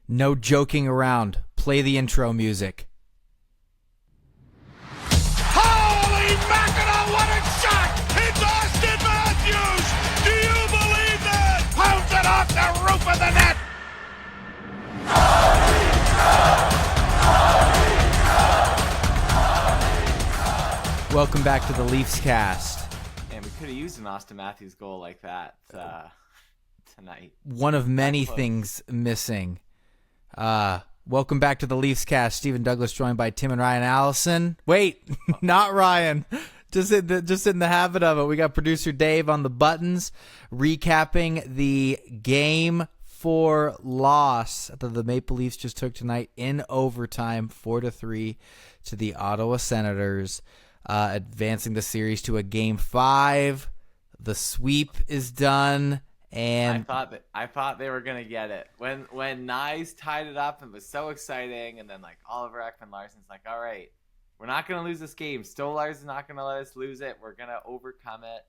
No joking around. Play the intro music. Holy mackerel, what a shot! It's Austin Matthews! Do you believe that? Pounds it off the roof of the net! Welcome back to the Leafs cast. And we could have used an Austin Matthews goal like that tonight. One of many things missing. Welcome back to the Leafs cast. Stephen Douglas joined by Tim and Ryan Allison. Wait, not Ryan. Just in the habit of it. We got producer Dave on the buttons, recapping the Game 4 loss that the Maple Leafs just took tonight in overtime, 4-3 to the Ottawa Senators, advancing the series to a Game 5. The sweep is done. And I thought they were gonna get it when Nyes tied it up and it was so exciting, and then like Oliver Ekman-Larsson's like, all right, we're not gonna lose this game. Stolarz is not gonna let us lose it. We're gonna overcome it.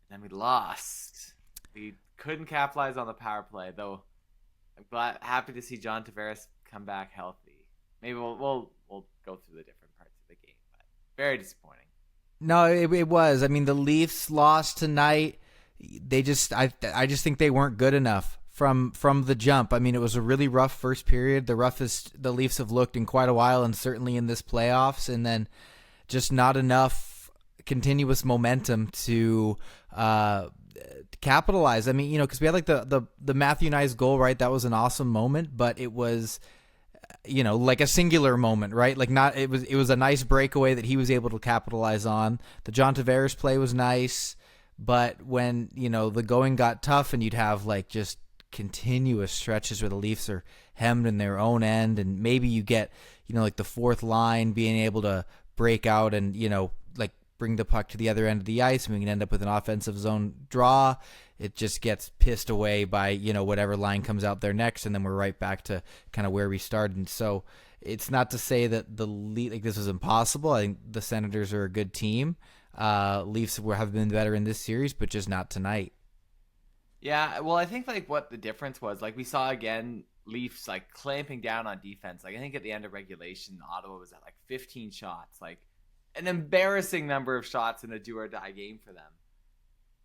And then we lost. We couldn't capitalize on the power play, though. I'm happy to see John Tavares come back healthy. Maybe we'll go through the different parts of the game, but very disappointing. No, it was. I mean, the Leafs lost tonight. I just think they weren't good enough from the jump. I mean, it was a really rough first period, the roughest the Leafs have looked in quite a while, and certainly in this playoffs, and then just not enough continuous momentum to capitalize. I mean, because we had like the Matthew Nyes goal, right? That was an awesome moment, but it was like a singular moment, right? Like it was a nice breakaway that he was able to capitalize on. The John Tavares play was nice. But when, the going got tough and you'd have like just continuous stretches where the Leafs are hemmed in their own end, and maybe you get, like the fourth line being able to break out and, like bring the puck to the other end of the ice, and we can end up with an offensive zone draw. It just gets pissed away by, whatever line comes out there next, and then we're right back to kind of where we started. And so it's not to say that this was impossible. I think the Senators are a good team. Leafs have been better in this series, but just not tonight. Yeah, well, I think like what the difference was, like we saw again, Leafs like clamping down on defense. Like I think at the end of regulation, Ottawa was at like 15 shots, like an embarrassing number of shots in a do or die game for them.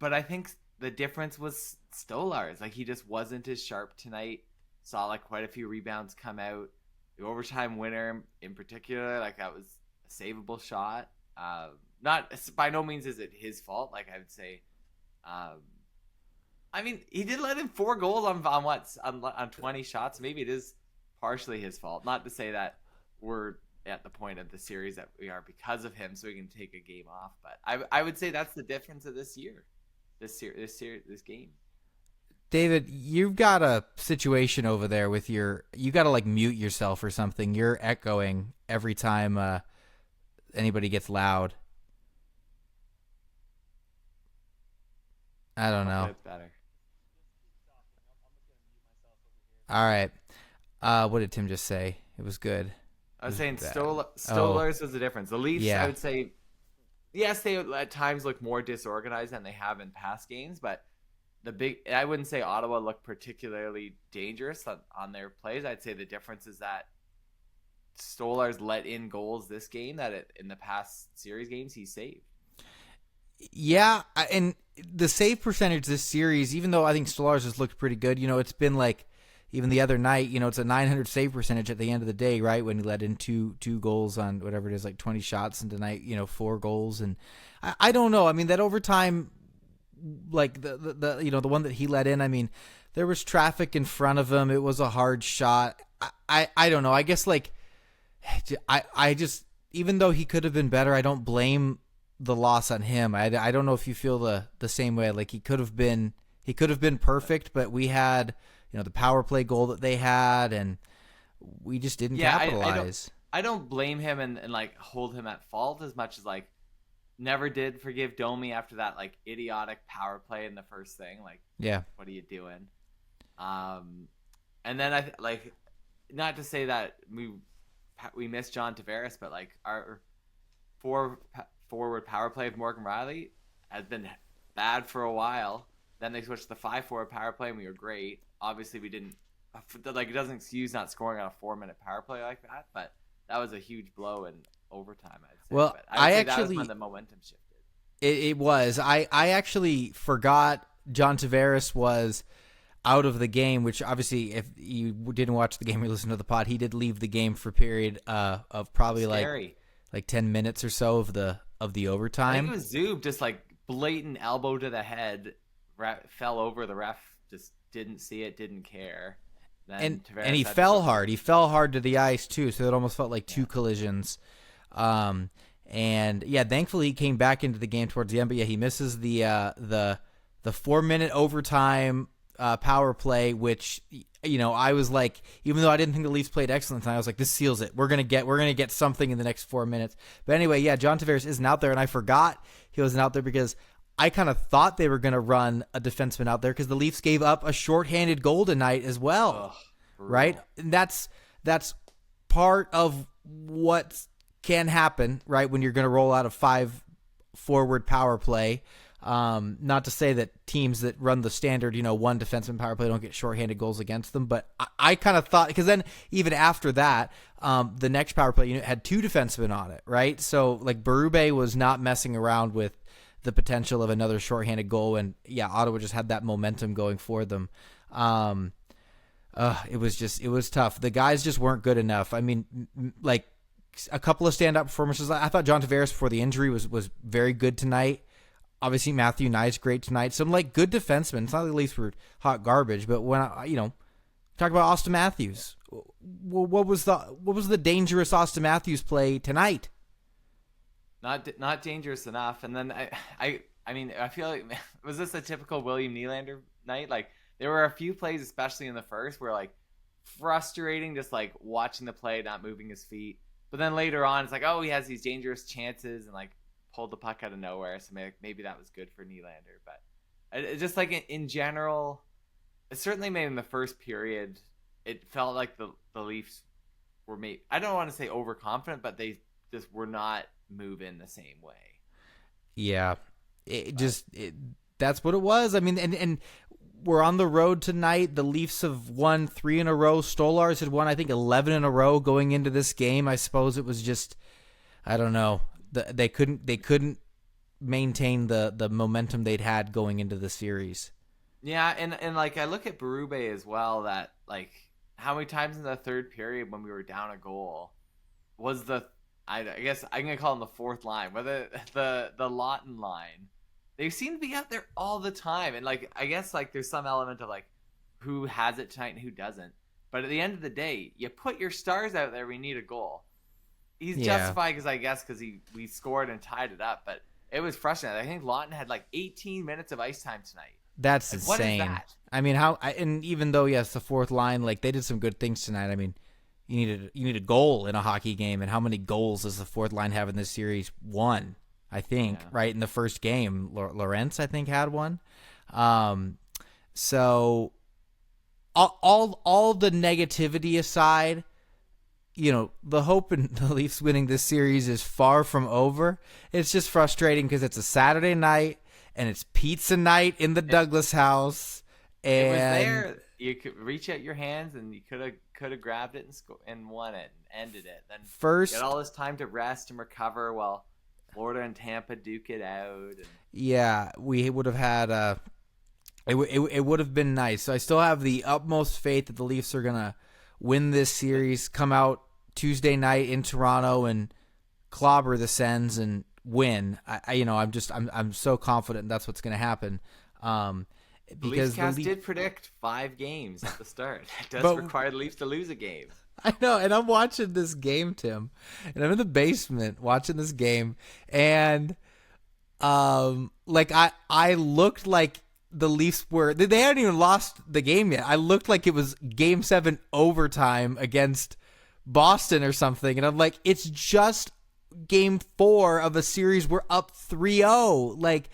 But I think the difference was Stolarz. Like he just wasn't as sharp tonight. Saw like quite a few rebounds come out. The overtime winner in particular, like that was a savable shot. Not by no means is it his fault. Like I would say, I mean, he did let in 4 goals on 20 shots. Maybe it is partially his fault. Not to say that we're at the point of the series that we are because of him, so we can take a game off. But I would say that's the difference of this year, this game. David, you've got a situation over there with you got to like mute yourself or something. You're echoing every time anybody gets loud. I don't know. Better. All right. What did Tim just say? It was good. I was saying Stolarz was the difference. The Leafs, I would say, yes, they at times look more disorganized than they have in past games, but I wouldn't say Ottawa looked particularly dangerous on their plays. I'd say the difference is that Stolarz let in goals this game that in the past series games he saved. Yeah, and the save percentage this series, even though I think Stolarz has looked pretty good, it's been like even the other night, it's a 900 save percentage at the end of the day, right? When he let in two goals on whatever it is, like 20 shots, and tonight, 4 goals, and I don't know. I mean, that overtime, like the one that he let in, I mean, there was traffic in front of him. It was a hard shot. I don't know. I guess like I just, even though he could have been better, I don't blame the loss on him. I don't know if you feel the same way. Like he could have been perfect, but we had the power play goal that they had, and we just didn't capitalize. I don't blame him and like hold him at fault as much as like never did forgive Domi after that like idiotic power play in the first thing. Like, yeah, what are you doing? And then I like, not to say that we missed John Tavares, but like our forward power play of Morgan Riley has been bad for a while. Then they switched to the 5-4 power play and we were great. Obviously we didn't like it doesn't excuse not scoring on a 4-minute power play like that, but that was a huge blow in overtime, I'd say. Well, But I would say that was when the momentum shifted. it was. I actually forgot John Tavares was out of the game, which obviously, if you didn't watch the game or listen to the pod, he did leave the game for a period of probably like 10 minutes or so of the I think overtime. it was Zub, just like blatant elbow to the head, fell over. The ref just didn't see it, didn't care. Then Tavares And he had to fell go- hard. He fell hard to the ice too, so it almost felt like two collisions. And yeah, thankfully he came back into the game towards the end. But yeah, he misses the 4-minute overtime power play, which I was like, even though I didn't think the Leafs played excellent tonight, I was like, this seals it. We're gonna get something in the next 4 minutes. But anyway, yeah, John Tavares isn't out there, and I forgot he wasn't out there because I kind of thought they were gonna run a defenseman out there because the Leafs gave up a shorthanded goal tonight as well. Ugh, brutal. Right? And that's part of what can happen, right, when you're going to roll out a 5-forward power play. Not to say that teams that run the standard, one defenseman power play don't get shorthanded goals against them, but I kind of thought, because then even after that, the next power play had 2 defensemen on it, right? So like Berube was not messing around with the potential of another shorthanded goal, and yeah, Ottawa just had that momentum going for them. It was tough. The guys just weren't good enough. I mean, like a couple of standout performances. I thought John Tavares before the injury was very good tonight. Obviously, Matthew Knies great tonight. Some like good defensemen. It's not like the Leafs were hot garbage, but when talk about Austin Matthews, what was the dangerous Austin Matthews play tonight? Not dangerous enough. And then I mean, I feel like, was this a typical William Nylander night? Like, there were a few plays, especially in the first, where like frustrating, just like watching the play, not moving his feet. But then later on, it's like, oh, he has these dangerous chances and like pulled the puck out of nowhere. So maybe that was good for Nylander. But it just like in general, it certainly made in the first period, it felt like the Leafs were I don't want to say overconfident, but they just were not moving the same way. Yeah, that's what it was. I mean, and we're on the road tonight. The Leafs have won 3 in a row. Stolars had won, I think, 11 in a row going into this game. I suppose it was just, I don't know. They couldn't maintain the momentum they'd had going into the series. Yeah, and like I look at Berube as well, that like how many times in the third period when we were down a goal was I guess I'm gonna call them the fourth line, whether the Lawton line. They seem to be out there all the time, and like I guess like there's some element of like who has it tonight and who doesn't. But at the end of the day, you put your stars out there. We need a goal. He's justified because we scored and tied it up, but it was frustrating. I think Lawton had like 18 minutes of ice time tonight. That's like, insane. What is that? I mean, and even though yes, the fourth line, like they did some good things tonight. I mean, you need a goal in a hockey game, and how many goals does the fourth line have in this series? 1. I think, right in the first game, Lawrence, I think, had 1. So all the negativity aside, the hope in the Leafs winning this series is far from over. It's just frustrating because it's a Saturday night and it's pizza night in the Douglas house. And it was there. You could reach out your hands and you could have grabbed it and won it and ended it. Then first, get all this time to rest and recover while Florida and Tampa duke it out. Yeah, we would have had it would have been nice. So I still have the utmost faith that the Leafs are gonna win this series, come out Tuesday night in Toronto and clobber the Sens and win. I'm so confident that's what's gonna happen. Because the Leafs did predict 5 games at the start. It does require the Leafs to lose a game. I know, and I'm watching this game, Tim, and I'm in the basement watching this game, and like I looked like the Leafs they hadn't even lost the game yet. I looked like it was Game 7 overtime against Boston or something, and I'm like, it's just Game 4 of a series we're up 3-0, like.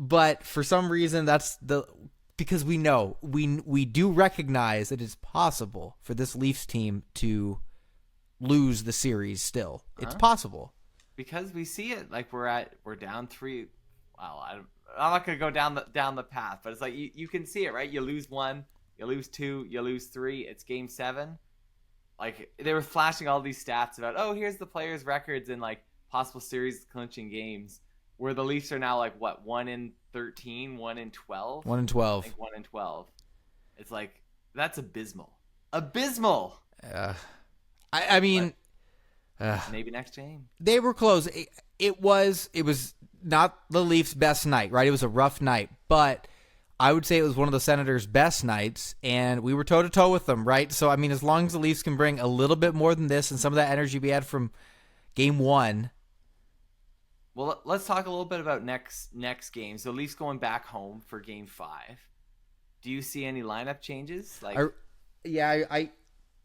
But for some reason, because we know we do recognize that it's possible for this Leafs team to lose the series. Still, it's possible because we see it. Like we're down 3. Well, I'm not gonna go down the path, but it's like you can see it, right? You lose one, You lose 2, you lose 3. It's game 7. Like they were flashing all these stats about, oh, here's the players' records in like possible series clinching games, where the Leafs are now like what 1-13, 1-12, 1-12. I think 1-12. It's like that's abysmal. Abysmal. I mean, Maybe next game. they were close. It was not the Leafs' best night, right? It was a rough night, but I would say it was one of the Senators' best nights, and we were toe-to-toe with them, right? So, I mean, as long as the Leafs can bring a little bit more than this and some of that energy we had from Game 1. Well, let's talk a little bit about next game. So, Leafs going back home for Game 5. Do you see any lineup changes? Like, we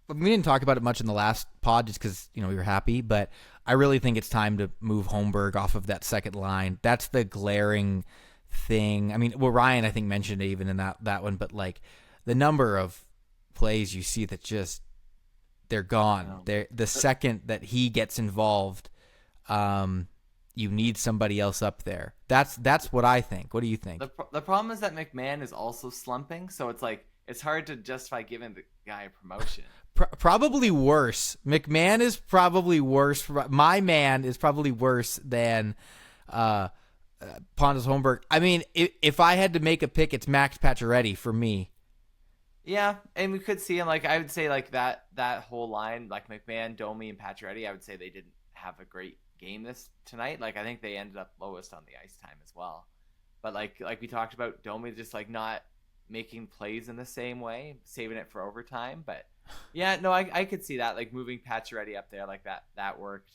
didn't talk about it much in the last pod just because, we were happy, but I really think it's time to move Holmberg off of that second line. That's the glaring thing. I mean, well, Ryan, I think, mentioned it even in that one, but like the number of plays you see that just they're gone. They're the second that he gets involved, you need somebody else up there. That's what I think. What do you think? The problem is that McMahon is also slumping, so it's like it's hard to justify giving the guy a promotion. Probably worse. McMahon is probably worse. My man is probably worse than Pontus Holmberg. I mean, if I had to make a pick, it's Max Pacioretty for me. Yeah, and we could see him. Like I would say, like that whole line, like McMahon, Domi, and Pacioretty. I would say they didn't have a great game tonight. Like I think they ended up lowest on the ice time as well. But like we talked about, Domi just like not making plays in the same way, saving it for overtime. But yeah, no, I could see that, like moving Pacioretty up there like that worked.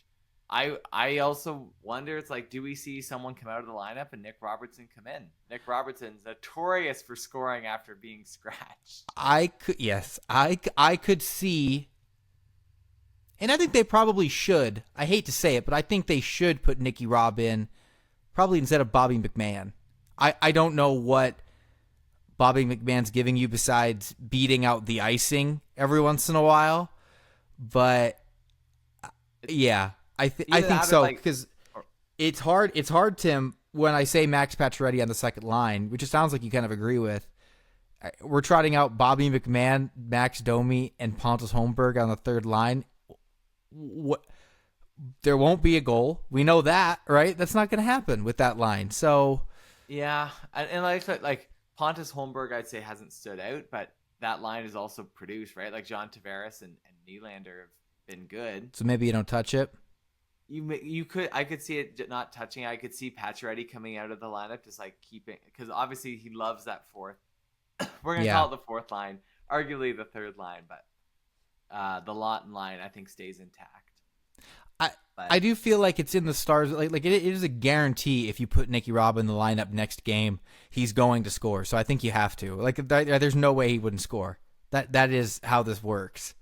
I also wonder, it's like, do we see someone come out of the lineup and Nick Robertson come in? Nick Robertson's notorious for scoring after being scratched. I could see, and I think they probably should. I hate to say it, but I think they should put Nicky Rob in, probably instead of Bobby McMahon. I don't know what Bobby McMahon's giving you besides beating out the icing every once in a while, but yeah. I think so, because it's hard, Tim, when I say Max Pacioretty on the second line, which it sounds like you kind of agree with. We're trotting out Bobby McMahon, Max Domi, and Pontus Holmberg on the third line. There won't be a goal. We know that, right? That's not going to happen with that line. So yeah, and like Pontus Holmberg, I'd say hasn't stood out, but that line is also produced, right? Like John Tavares and Nylander have been good. So maybe you don't touch it. I could see it not touching. I could see Pacioretty coming out of the lineup, just like keeping, because obviously he loves that fourth. We're gonna call it the fourth line, arguably the third line, but the Lawton line I think stays intact. I do feel like it's in the stars. Like it is a guarantee if you put Nicky Robb in the lineup next game, he's going to score. So I think you have to. Like there's no way he wouldn't score. That is how this works.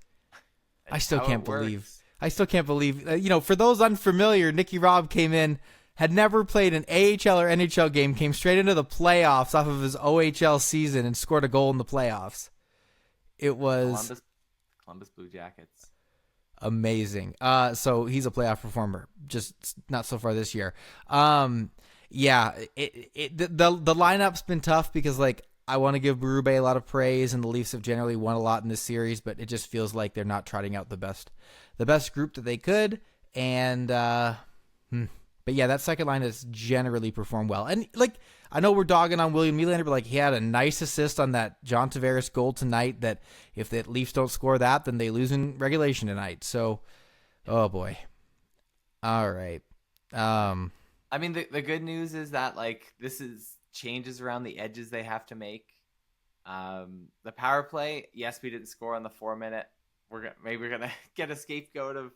I still can't believe. For those unfamiliar, Nicky Robb came in, had never played an AHL or NHL game, came straight into the playoffs off of his OHL season and scored a goal in the playoffs. It was Columbus Blue Jackets. Amazing. So he's a playoff performer, just not so far this year. The lineup's been tough because like I want to give Berube a lot of praise, and the Leafs have generally won a lot in this series, but it just feels like they're not trotting out the best group that they could. And but yeah, that second line has generally performed well. And like I know we're dogging on William Nylander, but like he had a nice assist on that John Tavares goal tonight. That if the Leafs don't score that, then they lose in regulation tonight. So, oh boy. All right. I mean, the good news is that like this is changes around the edges they have to make. The power play, yes, we didn't score on the 4-minute. We're gonna get a scapegoat of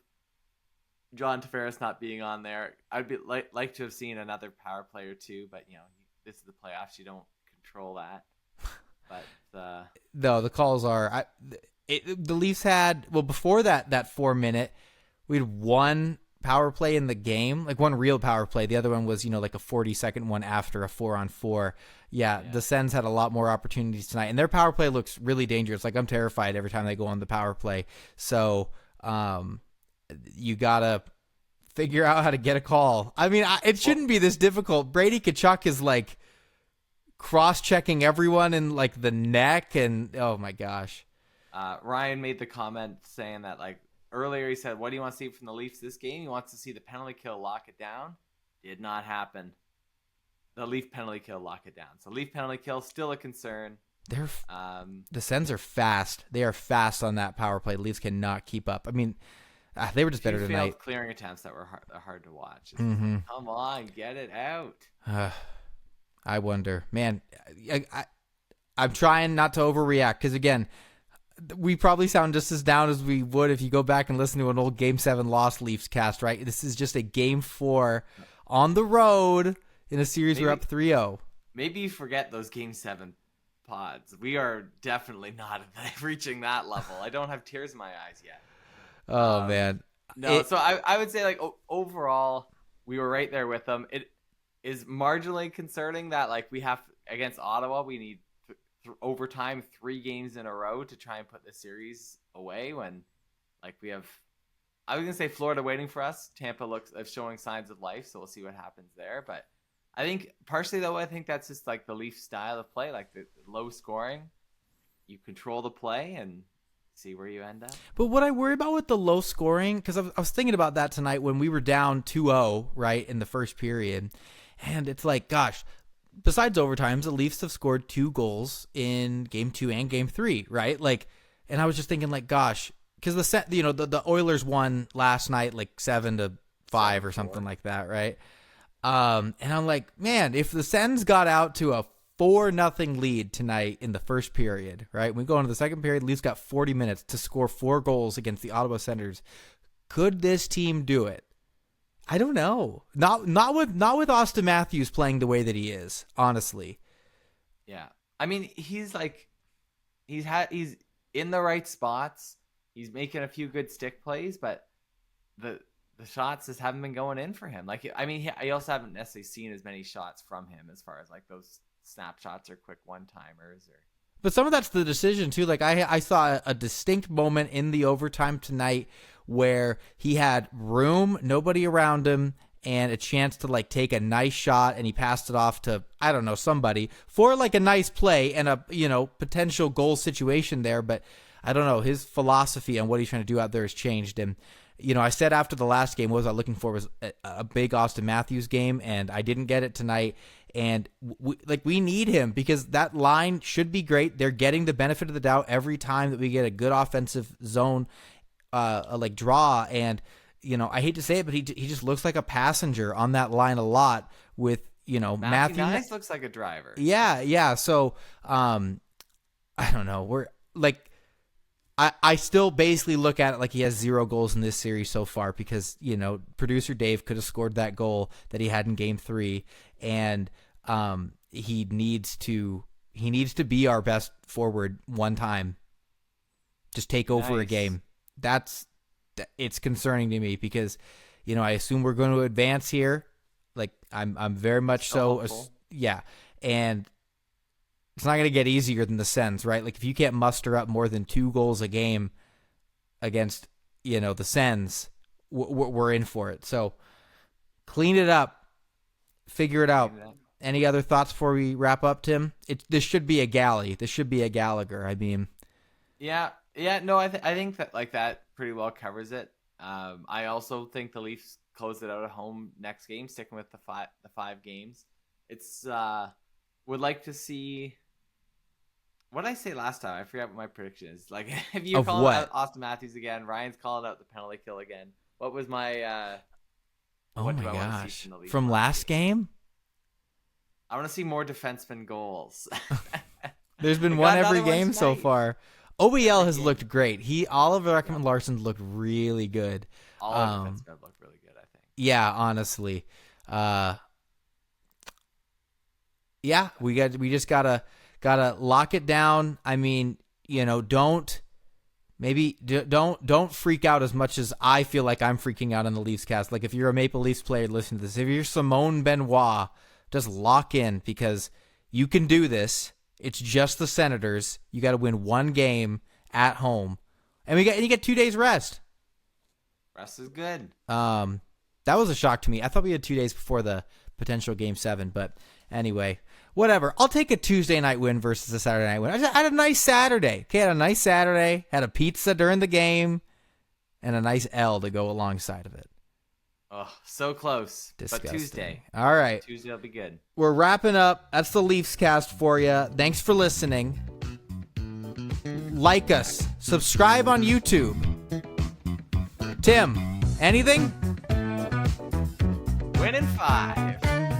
John Tavares not being on there. I'd be like to have seen another power play or two, but this is the playoffs. You don't control that. But no, the calls are. The Leafs had before that 4-minute, we had one power play in the game, like one real power play. The other one was like a 40-second one after a 4-on-4. Yeah, the Sens had a lot more opportunities tonight, and their power play looks really dangerous. Like I'm terrified every time they go on the power play. So you gotta figure out how to get a call. I mean, it shouldn't be this difficult. Brady Tkachuk is like cross-checking everyone in like the neck, and oh my gosh. Ryan made the comment saying that like earlier he said, what do you want to see from the Leafs this game? He wants to see the penalty kill lock it down. Did not happen. The Leaf penalty kill lock it down. So Leaf penalty kill still a concern. The Sens are fast. They are fast on that power play. The Leafs cannot keep up. I mean, they were just better tonight. Clearing attempts that were hard to watch. Mm-hmm. Come on, get it out. I wonder, man. I'm trying not to overreact because again, we probably sound just as down as we would if you go back and listen to an old Game 7 lost Leafs cast, right? This is just a Game 4 on the road in a series we're up 3-0. Maybe you forget those Game 7 pods. We are definitely not reaching that level. I don't have tears in my eyes yet. Oh, man. No, so I would say, like, overall, we were right there with them. It is marginally concerning that, like, we have, against Ottawa, we need overtime 3 games in a row to try and put the series away when, like, we have, I was going to say Florida waiting for us. Tampa looks showing signs of life, so we'll see what happens there. But I think, partially, though, I think that's just, like, the Leaf style of play, like, the low scoring. You control the play and see where you end up. But what I worry about with the low scoring, because I was thinking about that tonight when we were down 2-0, right, in the first period, and it's like, gosh, besides overtimes, the Leafs have scored 2 goals in Game 2 and Game 3, right? Like, and I was just thinking, like, gosh, because the Oilers won last night like 7-5 or something like that, right? And I'm like, man, if the Sens got out to a 4-0 lead tonight in the first period, right? We go into the second period, Leafs got 40 minutes to score 4 goals against the Ottawa Senators. Could this team do it? I don't know. Not with Austin Matthews playing the way that he is, honestly. Yeah. I mean, he's in the right spots. He's making a few good stick plays, but the shots just haven't been going in for him. Like, I mean, I also haven't necessarily seen as many shots from him as far as like those snapshots or quick one-timers or. But some of that's the decision too. Like I saw a distinct moment in the overtime tonight where he had room, nobody around him, and a chance to like take a nice shot, and he passed it off to, I don't know, somebody for like a nice play and a, potential goal situation there. But I don't know, his philosophy on what he's trying to do out there has changed. And I said after the last game, what was I looking for was a big Austin Matthews game, and I didn't get it tonight. And we need him because that line should be great. They're getting the benefit of the doubt every time that we get a good offensive zone like draw. And I hate to say it, but he just looks like a passenger on that line a lot with Matthew. Nice looks like a driver. Yeah. So I don't know. We're like. I still basically look at it like he has 0 goals in this series so far because, producer Dave could have scored that goal that he had in Game 3, and he needs to be our best forward one time. Just take over a game. It's concerning to me because, I assume we're going to advance here. Like I'm very much so yeah, and it's not going to get easier than the Sens, right? Like if you can't muster up more than 2 goals a game against, the Sens, we're in for it. So clean it up, figure it out. Any other thoughts before we wrap up, Tim? This should be a Galley. This should be a Gallagher. I mean, yeah. No, I think that like that pretty well covers it. I also think the Leafs close it out at home next game, sticking with the 5 games. It's would like to see. What did I say last time? I forgot what my prediction is. Like, if you call out Austin Matthews again, Ryan's calling out the penalty kill again. What was my? Oh my gosh! From last game, I want to see more defenseman goals. There's been one every game so far. OEL has looked great. Oliver Ekman-Larsson looked really good. All defensemen look really good, I think. Yeah, honestly. Yeah, we just gotta lock it down. I mean, don't freak out as much as I feel like I'm freaking out on the Leafs cast. Like if you're a Maple Leafs player, listen to this. If you're Simone Benoit, just lock in because you can do this. It's just the Senators. You got to win 1 game at home, and you get 2 days rest. Rest is good. That was a shock to me. I thought we had 2 days before the potential Game 7, but anyway, whatever. I'll take a Tuesday night win versus a Saturday night win. I had a nice Saturday. Okay, had a nice Saturday. Had a pizza during the game, and a nice L to go alongside of it. Oh, so close. Disgusting. But Tuesday. All right. Tuesday will be good. We're wrapping up. That's the Leafs cast for you. Thanks for listening. Like us. Subscribe on YouTube. Tim, anything? Win in 5.